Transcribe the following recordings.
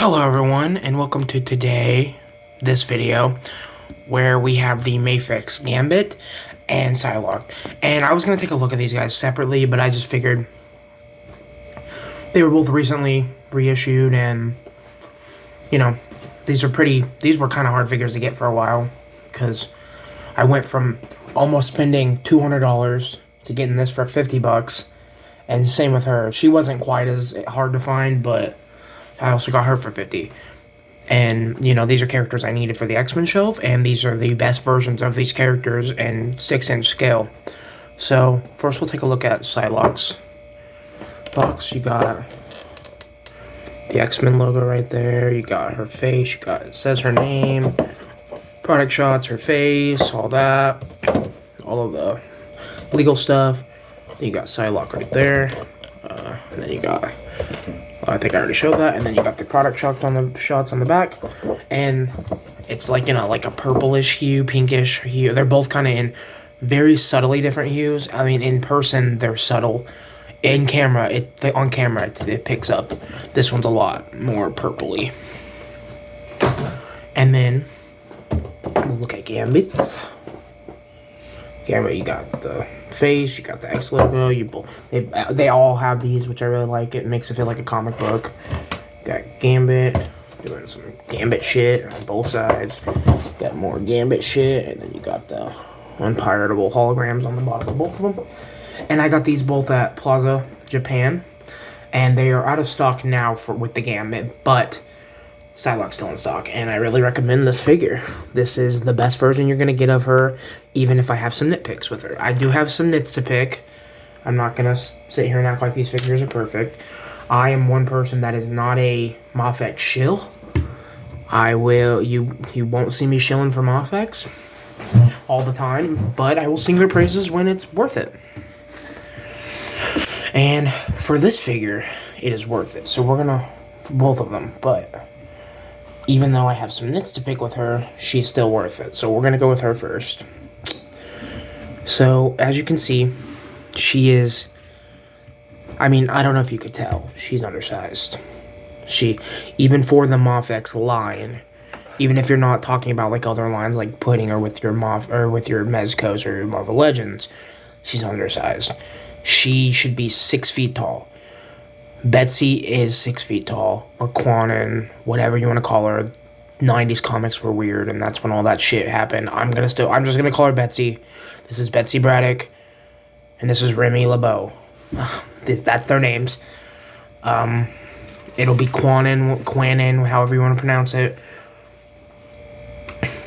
Hello everyone, and welcome to this video, where we have the Mafex Gambit and Psyclocke. And I was going to take a look at these guys separately, but I just figured they were both recently reissued, and, you know, these were kind of hard figures to get for a while, because I went from almost spending $200 to getting this for 50 bucks, and same with her. She wasn't quite as hard to find, but I also got her for 50. And, you know, these are characters I needed for the X-Men shelf, and these are the best versions of these characters in 6-inch scale. So, first we'll take a look at Psyclocke's box. You got the X-Men logo right there. You got her face. It says her name, product shots, her face, all that. All of the legal stuff. Then you got Psyclocke right there. And then you got... I think I already showed that, and then you got the product shots on the back, and it's like, you know, like a purplish hue, pinkish hue. They're both kind of in very subtly different hues. I mean, in person they're subtle. On camera it picks up. This one's a lot more purpley. And then we'll look at Gambits. Gambit, you got the face, you got the X logo, they all have these, which I really like. It makes it feel like a comic book. Got Gambit, doing some Gambit shit on both sides. Got more Gambit shit, and then you got the unpiratable holograms on the bottom of both of them. And I got these both at Plaza Japan, and they are out of stock now with the Gambit, but Psylocke's still in stock, and I really recommend this figure. This is the best version you're going to get of her, even if I have some nitpicks with her. I do have some nits to pick. I'm not going to sit here and act like these figures are perfect. I am one person that is not a Mafex shill. You won't see me shilling for Mafex all the time, but I will sing their praises when it's worth it. And for this figure, it is worth it. So we're going to, for both of them, but even though I have some nits to pick with her, she's still worth it. So we're going to go with her first. So, as you can see, she is... I mean, I don't know if you could tell. She's undersized. Even for the Mafex line, even if you're not talking about like other lines, like putting her with your Mezcos or your Marvel Legends, she's undersized. She should be 6 feet tall. Betsy is 6 feet tall, or Quanon, whatever you want to call her. 90s comics were weird, and that's when all that shit happened. I'm just gonna call her Betsy. This is Betsy Braddock, and this is Remy LeBeau. That's their names. It'll be Quanon, however you want to pronounce it,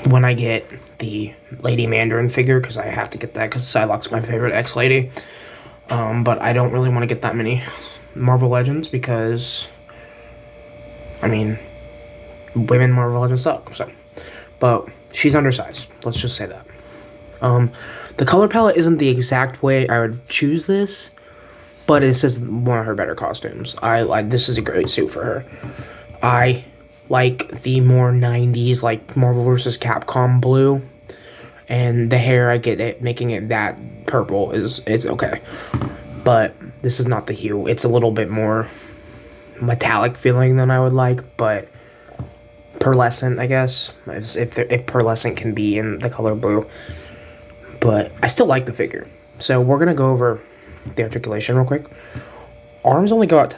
when I get the Lady Mandarin figure, because I have to get that, because Psylocke's my favorite X-Lady. But I don't really want to get that many Marvel Legends, because, I mean, women Marvel Legends suck, so. But she's undersized, let's just say that. The color palette isn't the exact way I would choose this, but this is one of her better costumes. This is a great suit for her. I like the more 90s, like Marvel vs. Capcom blue, and the hair, I get it, making it that purple it's okay. But this is not the hue. It's a little bit more metallic feeling than I would like, but pearlescent, I guess, if pearlescent can be in the color blue. But I still like the figure. So we're going to go over the articulation real quick. Arms only go out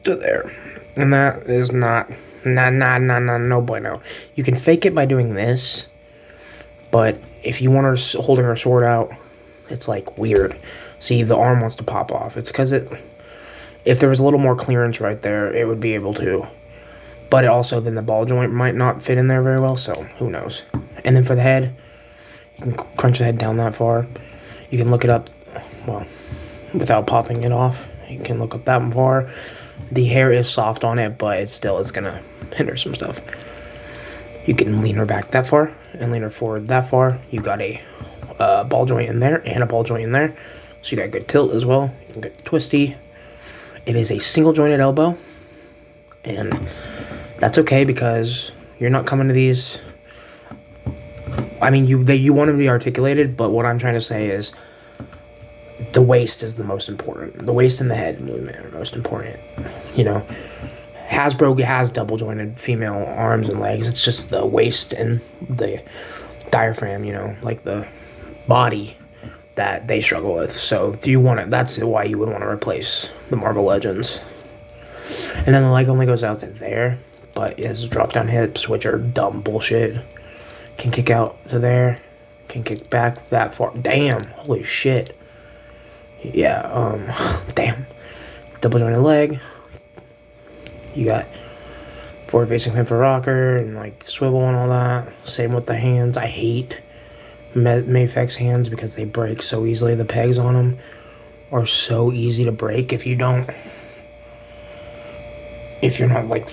to there. And that is not no bueno. You can fake it by doing this, but if you want her holding her sword out, it's like weird. See, the arm wants to pop off. It's because if there was a little more clearance right there, it would be able to. But also, then the ball joint might not fit in there very well, so who knows. And then for the head, you can crunch the head down that far. You can look it up, well, without popping it off. You can look up that far. The hair is soft on it, but it's going to hinder some stuff. You can lean her back that far and lean her forward that far. You got a ball joint in there and a ball joint in there. So you got good tilt as well. You can get twisty. It is a single jointed elbow. And that's okay, because you're not coming to these... I mean, you want to be articulated, but what I'm trying to say is the waist is the most important. The waist and the head movement are most important. You know, Hasbro has double jointed female arms and legs. It's just the waist and the diaphragm, you know, like the body that they struggle with. So do you want to, that's why you would want to replace the Marvel Legends. And then the leg only goes out to there, but it has drop down hips, which are dumb bullshit. Can kick out to there, can kick back that far. Damn, holy shit. Yeah, damn. Double jointed leg. You got forward facing pin for rocker and like swivel and all that. Same with the hands. I hate Mafex hands because they break so easily. The pegs on them are so easy to break if you're not like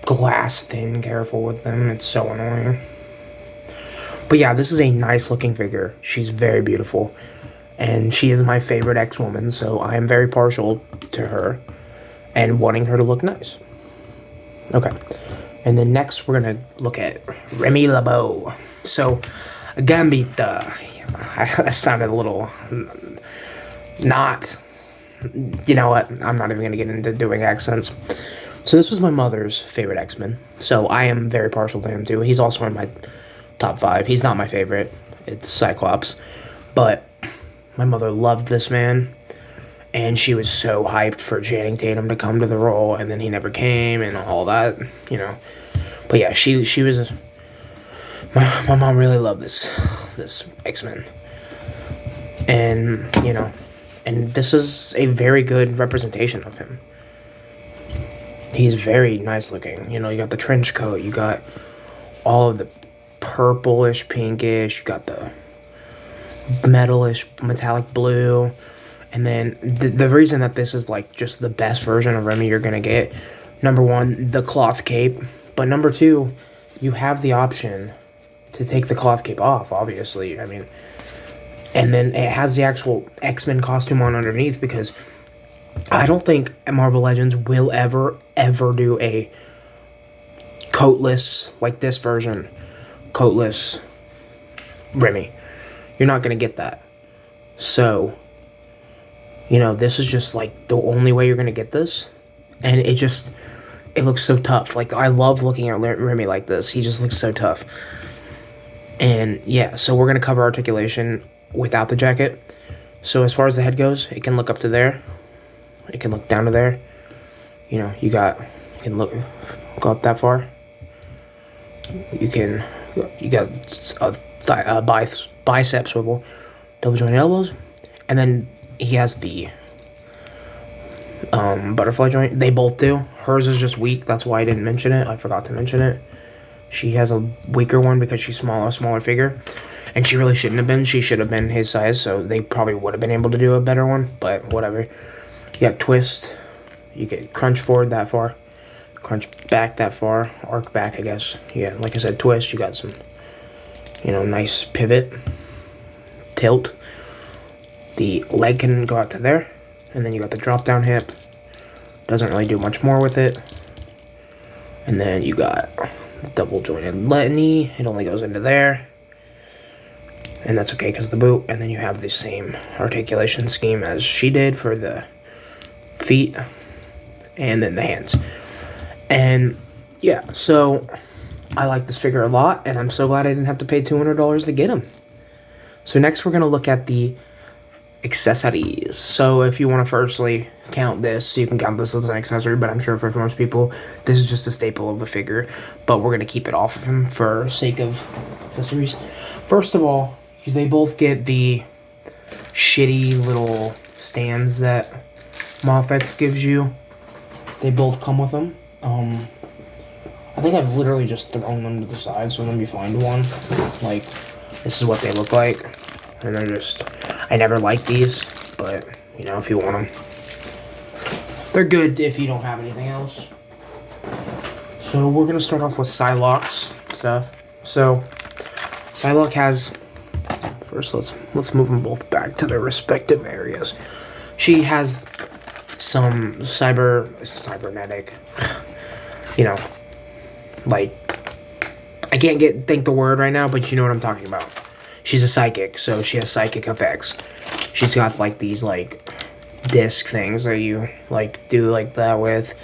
glass thin careful with them. It's so annoying. But yeah, this is a nice looking figure. She's very beautiful. And she is my favorite X-Woman, so I am very partial to her and wanting her to look nice. Okay. And then next we're going to look at Remy LeBeau. So, Gambit, that sounded a little not, you know what, I'm not even going to get into doing accents. So this was my mother's favorite X-Men, so I am very partial to him too. He's also in my top 5. He's not my favorite, it's Cyclops, but my mother loved this man, and she was so hyped for Channing Tatum to come to the role, and then he never came, and all that, you know. But yeah, she was, my mom really loved this X-Men, and, you know, and this is a very good representation of him. He's very nice looking, you know, you got the trench coat, you got all of the purplish, pinkish, you got the metalish, metallic blue, and then the reason that this is like just the best version of Remy you're gonna get, number 1, the cloth cape, but number 2, you have the option to take the cloth cape off, obviously, I mean, and then it has the actual X-Men costume on underneath, because I don't think Marvel Legends will ever do a coatless, like this version, coatless Remy. You're not going to get that. So, you know, this is just like the only way you're going to get this. And it looks so tough. Like, I love looking at Remy like this. He just looks so tough. And yeah, so we're going to cover articulation without the jacket. So as far as the head goes, it can look up to there. It can look down to there. You know, you can go up that far. You got a bicep swivel, double jointed elbows, and then he has the butterfly joint. They both do. Hers is just weak. That's why I didn't mention it. I forgot to mention it. She has a weaker one because she's a smaller figure, and she really shouldn't have been. She should have been his size, so they probably would have been able to do a better one. But whatever. You got twist. You can crunch forward that far, crunch back that far, arc back, I guess. Yeah, like I said, twist. You got some, you know, nice pivot, tilt. The leg can go out to there, and then you got the drop down hip. Doesn't really do much more with it. And then you got double jointed knee. It only goes into there, and that's okay because of the boot. And then you have the same articulation scheme as she did for the feet, and then the hands. And yeah, so I like this figure a lot, and I'm so glad I didn't have to pay $200 to get him. So next we're going to look at the accessories. So if you want to firstly count this, you can count this as an accessory, but I'm sure for most people this is just a staple of the figure, but we're going to keep it off of him for sake of accessories. First of all, they both get the shitty little stands that Mafex gives you. They both come with them. I think I've literally just thrown them to the side, so let me find one. Like, this is what they look like. And they're just, I never liked these, but, you know, if you want them. They're good if you don't have anything else. So we're going to start off with Psyclocke's stuff. So, Psyclocke has, first let's move them both back to their respective areas. She has some cybernetic, you know, like, I can't think the word right now, but you know what I'm talking about. She's a psychic, so she has psychic effects. She's got, like, these, like, disc things that you, like, do like that with,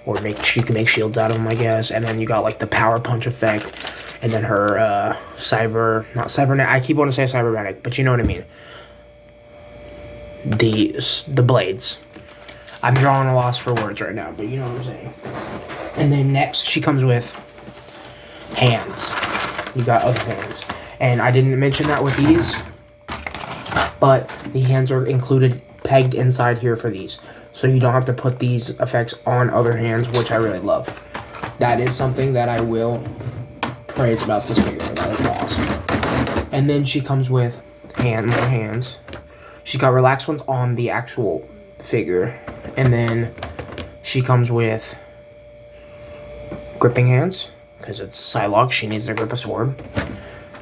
or she can make shields out of them, I guess. And then you got like the power punch effect, and then her not cybernetic. I keep wanting to say cybernetic, but you know what I mean. The blades. I'm drawing a loss for words right now, but you know what I'm saying. And then next, she comes with hands. You got other hands. And I didn't mention that with these, but the hands are included, pegged inside here for these. So you don't have to put these effects on other hands, which I really love. That is something that I will praise about this figure. That is awesome. And then she comes with more hands. She's got relaxed ones on the actual figure. And then she comes with gripping hands, because it's Psyclocke. She needs to grip a sword.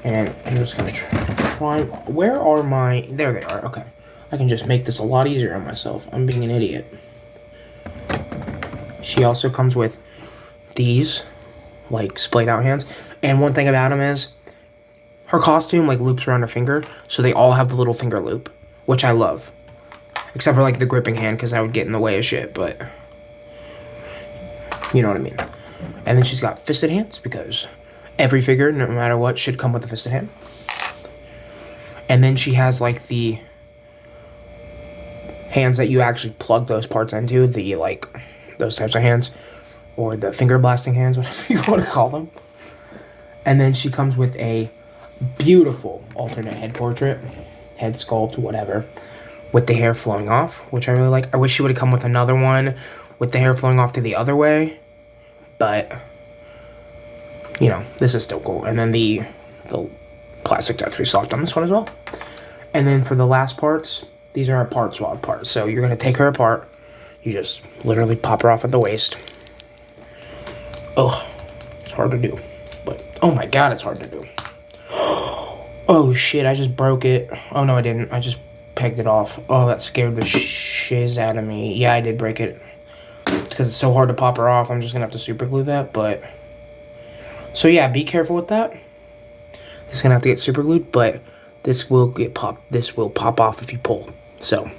And I'm just going to try. Where are my... There they are. Okay. I can just make this a lot easier on myself. I'm being an idiot. She also comes with these, like, splayed out hands. And one thing about them is her costume, like, loops around her finger. So they all have the little finger loop, which I love. Except for, like, the gripping hand, because I would get in the way of shit, but... You know what I mean. And then she's got fisted hands, because every figure, no matter what, should come with a fisted hand. And then she has, like, the hands that you actually plug those parts into, the, like, those types of hands, or the finger blasting hands, whatever you want to call them. And then she comes with a beautiful alternate head portrait, head sculpt, whatever, with the hair flowing off, which I really like. I wish she would have come with another one with the hair flowing off to the other way, but, you know, this is still cool. And then the plastic's actually soft on this one as well. And then for the last parts, these are our part swap parts. So you're going to take her apart. You just literally pop her off at the waist. Oh, it's hard to do. But, oh my god, it's hard to do. Oh shit, I just broke it. Oh no, I didn't. I just pegged it off. Oh, that scared the shiz out of me. Yeah, I did break it. Because it's so hard to pop her off, I'm just going to have to super glue that, but... So yeah, be careful with that. It's going to have to get super glued, but this will get popped. This will pop off if you pull. So,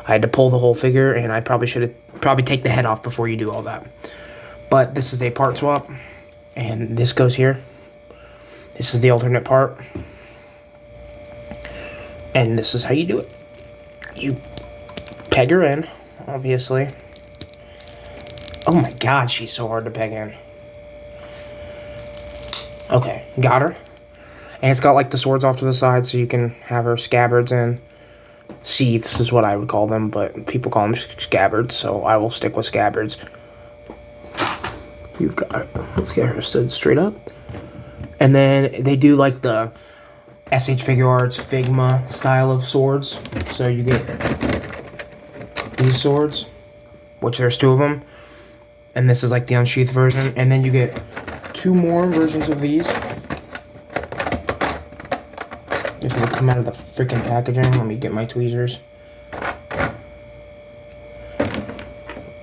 I had to pull the whole figure, and I probably should have take the head off before you do all that. But this is a part swap, and this goes here. This is the alternate part. And this is how you do it. You peg her in, obviously. Oh my god, she's so hard to peg in. Okay, got her. And it's got like the swords off to the side so you can have her scabbards in. Sheaths is what I would call them, but people call them scabbards, so I will stick with scabbards. You've got it. Let's get her stood straight up. And then they do like the SH Figure Arts Figma style of swords. So you get these swords, which there's 2 of them. And this is like the unsheathed version. And then you get 2 more versions of these. If they come out of the freaking packaging, let me get my tweezers.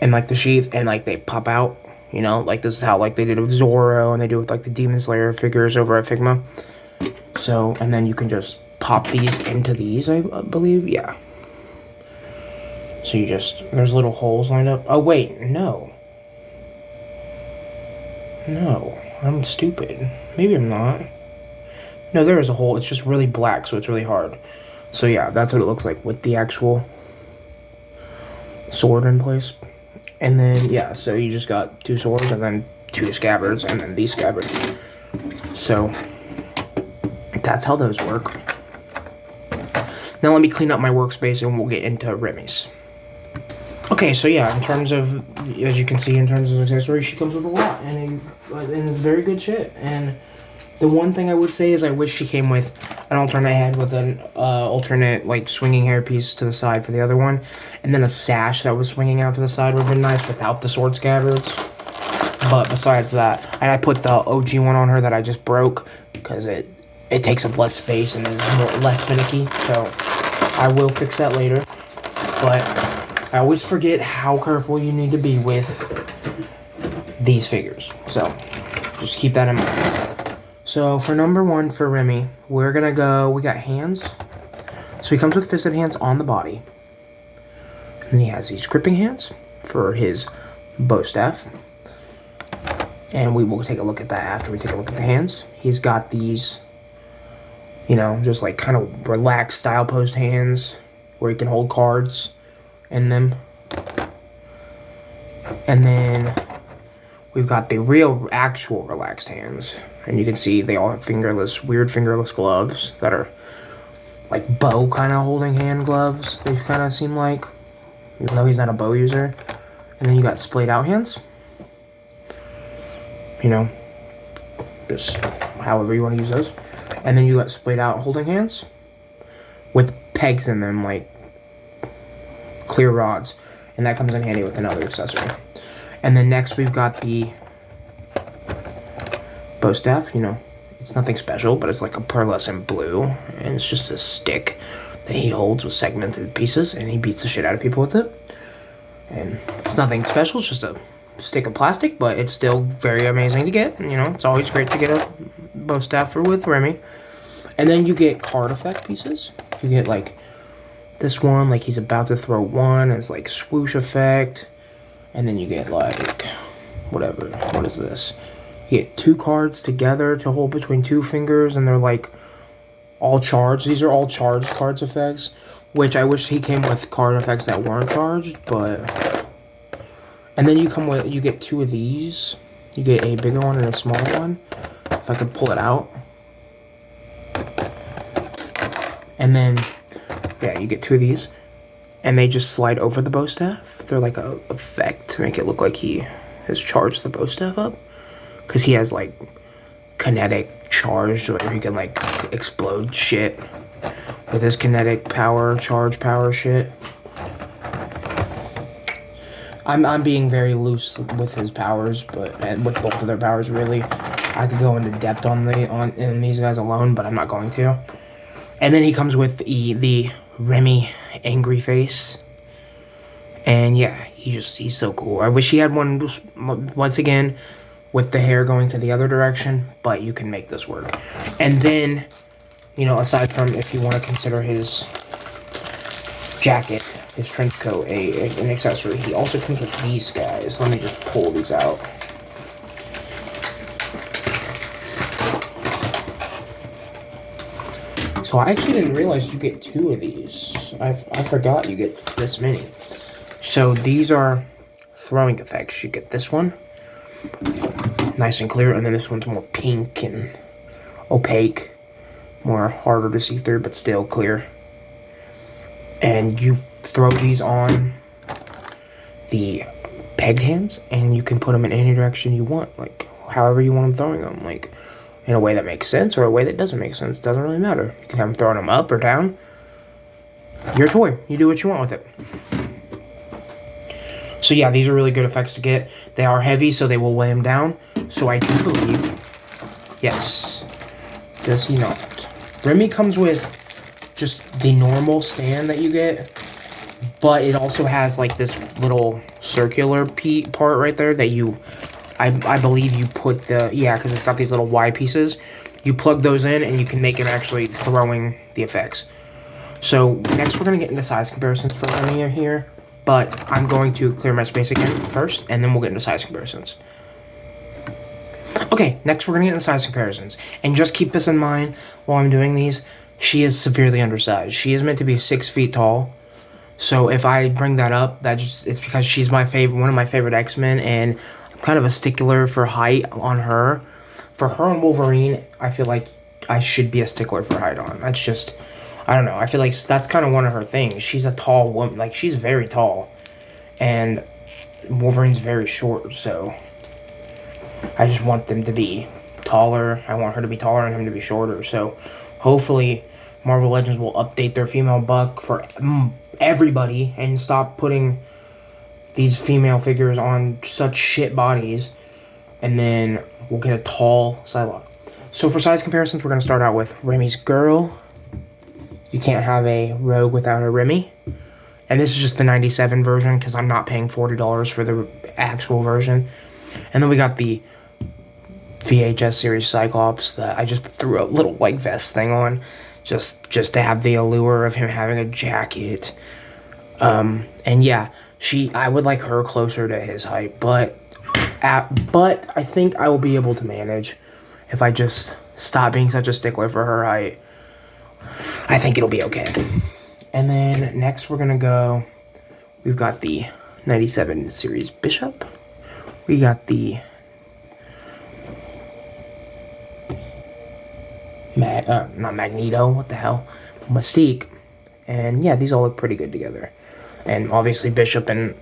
And like the sheath, and like they pop out, you know, like this is how like they did with Zorro, and they do with like the Demon Slayer figures over at Figma. So, and then you can just pop these into these, I believe, yeah. So you just, there's little holes lined up. Oh wait, no. No, I'm stupid. Maybe I'm not. No, there is a hole. It's just really black, so it's really hard. So yeah, that's what it looks like with the actual sword in place. And then, yeah, so you just got 2 swords and then 2 scabbards and then these scabbards. So that's how those work. Now let me clean up my workspace and we'll get into Remy's. Okay, so yeah, in terms of, as you can see, in terms of accessories, she comes with a lot, and it's very good shit. And the one thing I would say is I wish she came with an alternate head with an alternate, like, swinging hairpiece to the side for the other one, and then a sash that was swinging out to the side would have been nice without the sword scabbards. But besides that, and I put the OG one on her that I just broke, because it takes up less space and is less finicky, so I will fix that later. But I always forget how careful you need to be with these figures, so just keep that in mind. So for number 1 for Remy, we're gonna go, we got hands. So he comes with fisted hands on the body. And he has these gripping hands for his bow staff. And we will take a look at that after we take a look at the hands. He's got these, you know, just like kind of relaxed style posed hands where he can hold cards in them. And then we've got the real, actual relaxed hands. And you can see they all have weird fingerless gloves that are like bow kind of holding hand gloves, they kind of seem like, even though he's not a bow user. And then you got splayed out hands. You know, just however you want to use those. And then you got splayed out holding hands with pegs in them, like clear rods. And that comes in handy with another accessory. And then next we've got the bow staff. You know, it's nothing special, but it's like a pearlescent blue. And it's just a stick that he holds with segmented pieces. And he beats the shit out of people with it. And it's nothing special, it's just a stick of plastic, but it's still very amazing to get. You know, it's always great to get a bow staff with Remy. And then you get card effect pieces. You get like this one, like he's about to throw one, it's like swoosh effect. And then you get like, whatever, what is this? You get 2 cards together to hold between 2 fingers, and they're like all charged. These are all charged cards effects, which I wish he came with card effects that weren't charged, but... And then you get 2 of these. You get a bigger one and a smaller one. If I could pull it out. And then, yeah, you get 2 of these. And they just slide over the bow staff. They're like a effect to make it look like he has charged the bow staff up. Because he has like kinetic charge where he can like explode shit with his kinetic power, charge power shit. I'm being very loose with his powers, and with both of their powers really. I could go into depth on these guys alone, but I'm not going to. And then he comes with the Remy angry face. And yeah, he's so cool. I wish he had one once again with the hair going to the other direction, but you can make this work. And then, you know, aside from if you want to consider his jacket, his trench coat, an accessory, he also comes with these guys. Let me just pull these out. So I actually didn't realize you get 2 of these. I forgot you get this many. So these are throwing effects. You get this one, nice and clear, and then this one's more pink and opaque, more harder to see through, but still clear. And you throw these on the pegged hands, and you can put them in any direction you want, like however you want them throwing them, like in a way that makes sense or a way that doesn't make sense. Doesn't really matter. You can have them throwing them up or down. Your toy. You do what you want with it. So yeah, these are really good effects to get. They are heavy, so they will weigh him down. So I do believe, yes, does he not? Remy comes with just the normal stand that you get, but it also has like this little circular part right there that you, I believe you put the, yeah, because it's got these little Y pieces. You plug those in and you can make him actually throwing the effects. So next we're going to get into size comparisons for Remy here, but I'm going to clear my space again first, and then we'll get into size comparisons. Okay, next we're going to get into size comparisons, and just keep this in mind while I'm doing these. She is severely undersized. She is meant to be 6 feet tall. So if I bring that up, it's because she's one of my favorite X-Men, and I'm kind of a stickler for height on her. For her and Wolverine, I feel like I should be a stickler for height on. That's just, I don't know. I feel like that's kind of one of her things. She's a tall woman. Like, she's very tall. And Wolverine's very short, so I just want them to be taller. I want her to be taller and him to be shorter. So hopefully Marvel Legends will update their female buck for everybody and stop putting these female figures on such shit bodies. And then we'll get a tall Psylocke. So for size comparisons, we're going to start out with Remy's girl. You can't have a Rogue without a Remy. And this is just the 97 version because I'm not paying $40 for the actual version. And then we got the VHS series Cyclops that I just threw a little like vest thing on just to have the allure of him having a jacket. And yeah, I would like her closer to his height, but But I think I will be able to manage if I just stop being such a stickler for her height. I think it'll be okay. And then next we're gonna go, we've got the 97 series Bishop. We got the not Magneto, what the hell? Mystique. And yeah, these all look pretty good together. And obviously Bishop and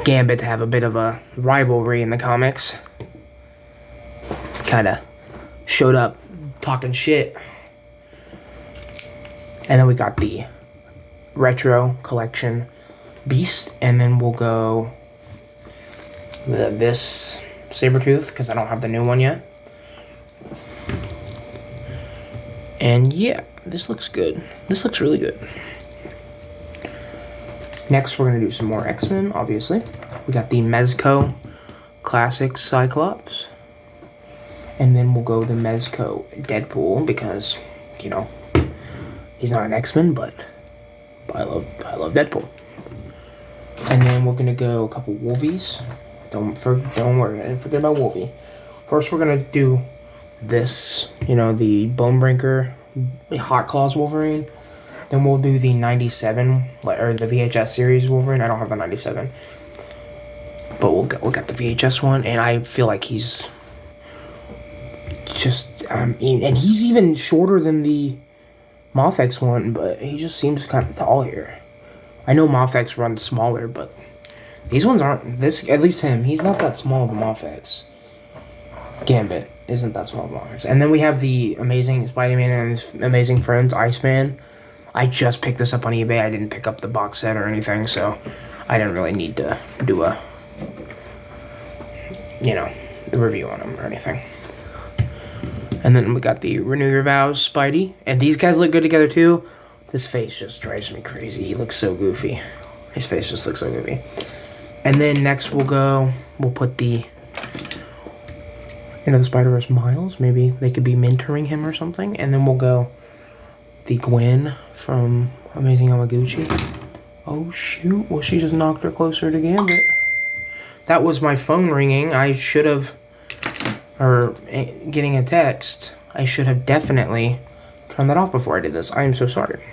Gambit have a bit of a rivalry in the comics. Kind of showed up talking shit. And then we got the Retro Collection Beast. And then we'll go with this Sabretooth, because I don't have the new one yet. And yeah, this looks good. This looks really good. Next, we're going to do some more X-Men, obviously. We got the Mezco Classic Cyclops. And then we'll go the Mezco Deadpool, because, you know, he's not an X-Men, but I love Deadpool. And then we're going to go a couple Wolvies. Don't worry, I didn't forget about Wolvie. First, we're going to do this, you know, the Bonebreaker Hot Claws Wolverine. Then we'll do the 97, or the VHS series Wolverine. I don't have the 97. But we'll got the VHS one, and I feel like he's just, and he's even shorter than the Mafex one, but he just seems kind of tall here. I know Mafex runs smaller, but these ones aren't, at least him, he's not that small of a Mafex. Gambit isn't that small of a Mafex. And then we have the Amazing Spider-Man and his amazing friends, Iceman. I just picked this up on eBay. I didn't pick up the box set or anything, so I didn't really need to do a, you know, the review on them or anything. And then we got the Renew Your Vows Spidey. And these guys look good together too. This face just drives me crazy. He looks so goofy. His face just looks so goofy. And then next we'll put the Into the Spider-Verse Miles. Maybe they could be mentoring him or something. And then we'll go the Gwen from Amazing Yamaguchi. Oh shoot, well she just knocked her closer to Gambit. That was my phone ringing. I should have, or getting a text. I should have definitely turned that off before I did this. I am so sorry.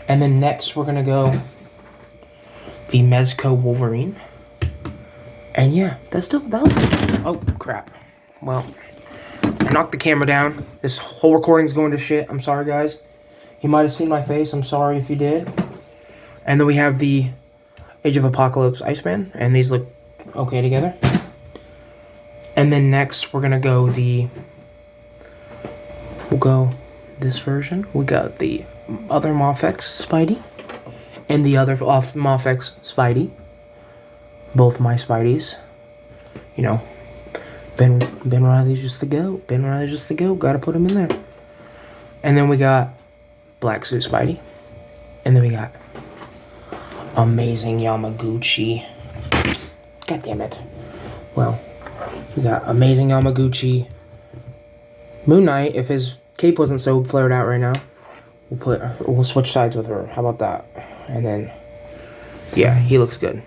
And then next we're gonna go the Mezco Wolverine. And yeah, that's still, oh crap. Well, I knocked the camera down. This whole recording's going to shit. I'm sorry, guys. You might have seen my face. I'm sorry if you did. And then we have the Age of Apocalypse Iceman. And these look okay together. And then next, we're going to go we'll go this version. We got the other Mafex Spidey. And the other Mafex Spidey. Both my Spideys. You know, Ben Reilly's just the GOAT. Ben Reilly's just the GOAT. Gotta put him in there. And then we got Black Suit Spidey. And then we got Amazing Yamaguchi. God damn it. Well, we got Amazing Yamaguchi. Moon Knight, if his cape wasn't so flared out right now, we'll switch sides with her. How about that? And then, yeah, he looks good.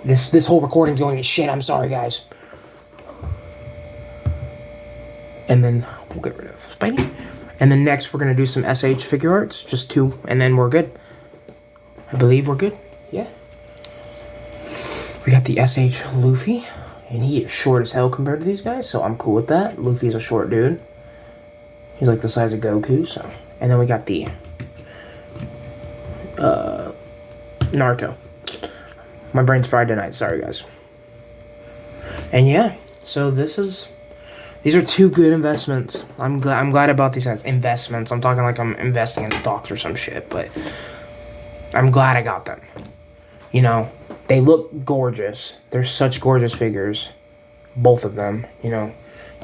This whole recording's going to shit. I'm sorry, guys. And then we'll get rid of Spidey. And then next, we're going to do some SH figure arts. Just 2, and then we're good. I believe we're good. Yeah. We got the SH Luffy. And he is short as hell compared to these guys, so I'm cool with that. Luffy's a short dude. He's like the size of Goku, so. And then we got the Naruto. My brain's fried tonight. Sorry, guys. And yeah, so these are 2 good investments. I'm glad I bought these as investments. I'm talking like I'm investing in stocks or some shit, but I'm glad I got them. You know, they look gorgeous. They're such gorgeous figures. Both of them, you know.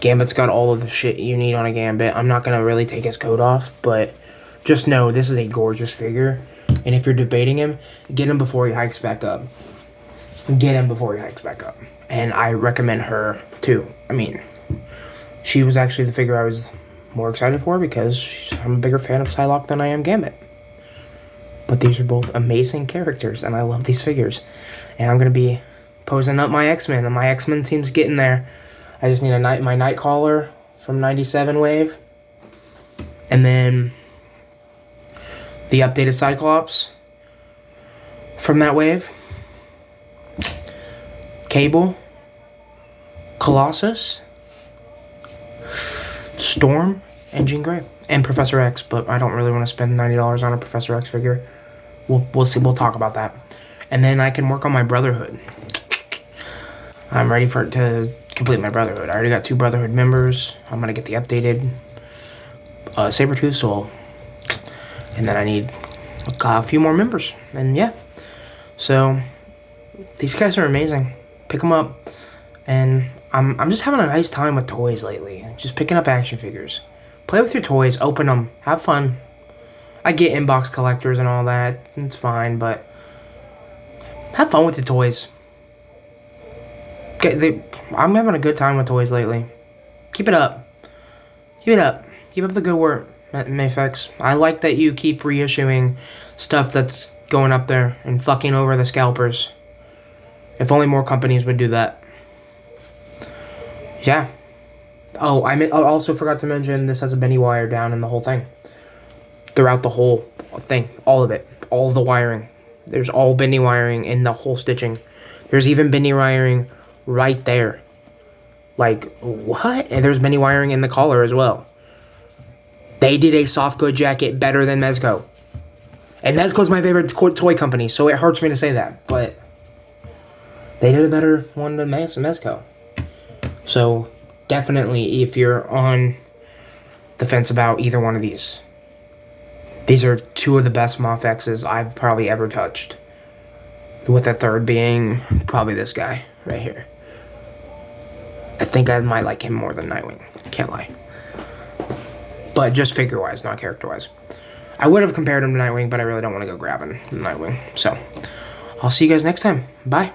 Gambit's got all of the shit you need on a Gambit. I'm not going to really take his coat off, but just know this is a gorgeous figure. And if you're debating him, get him before he hikes back up. Get him before he hikes back up. And I recommend her, too. I mean, she was actually the figure I was more excited for because I'm a bigger fan of Psylocke than I am Gambit. But these are both amazing characters, and I love these figures. And I'm going to be posing up my X-Men, and my X-Men team's getting there. I just need my Nightcrawler from 97 wave, and then the updated Cyclops from that wave, Cable, Colossus, Storm, and Jean Grey, and Professor X, but I don't really want to spend $90 on a Professor X figure. We'll see. We'll talk about that. And then I can work on my Brotherhood. I'm ready to complete my Brotherhood. I already got 2 Brotherhood members. I'm going to get the updated Sabretooth Soul. And then I need a few more members. And yeah. So, these guys are amazing. Pick them up. And I'm just having a nice time with toys lately. Just picking up action figures. Play with your toys. Open them. Have fun. I get inbox collectors and all that. It's fine, but have fun with the toys. I'm having a good time with toys lately. Keep it up. Keep it up. Keep up the good work, Mafex. I like that you keep reissuing stuff that's going up there and fucking over the scalpers. If only more companies would do that. Yeah. Oh, I also forgot to mention this has a Benny wire down in the whole thing. Throughout the whole thing. All of it. All of the wiring. There's all Benny wiring in the whole stitching. There's even Benny wiring right there. Like, what? And there's Benny wiring in the collar as well. They did a soft good jacket better than Mezco. And Mezco's my favorite toy company, so it hurts me to say that. But they did a better one than Mezco. So, definitely, if you're on the fence about either one of these are 2 of the best Mafexes I've probably ever touched. With the third being probably this guy right here. I think I might like him more than Nightwing. Can't lie. But just figure-wise, not character-wise. I would have compared him to Nightwing, but I really don't want to go grabbing Nightwing. So, I'll see you guys next time. Bye.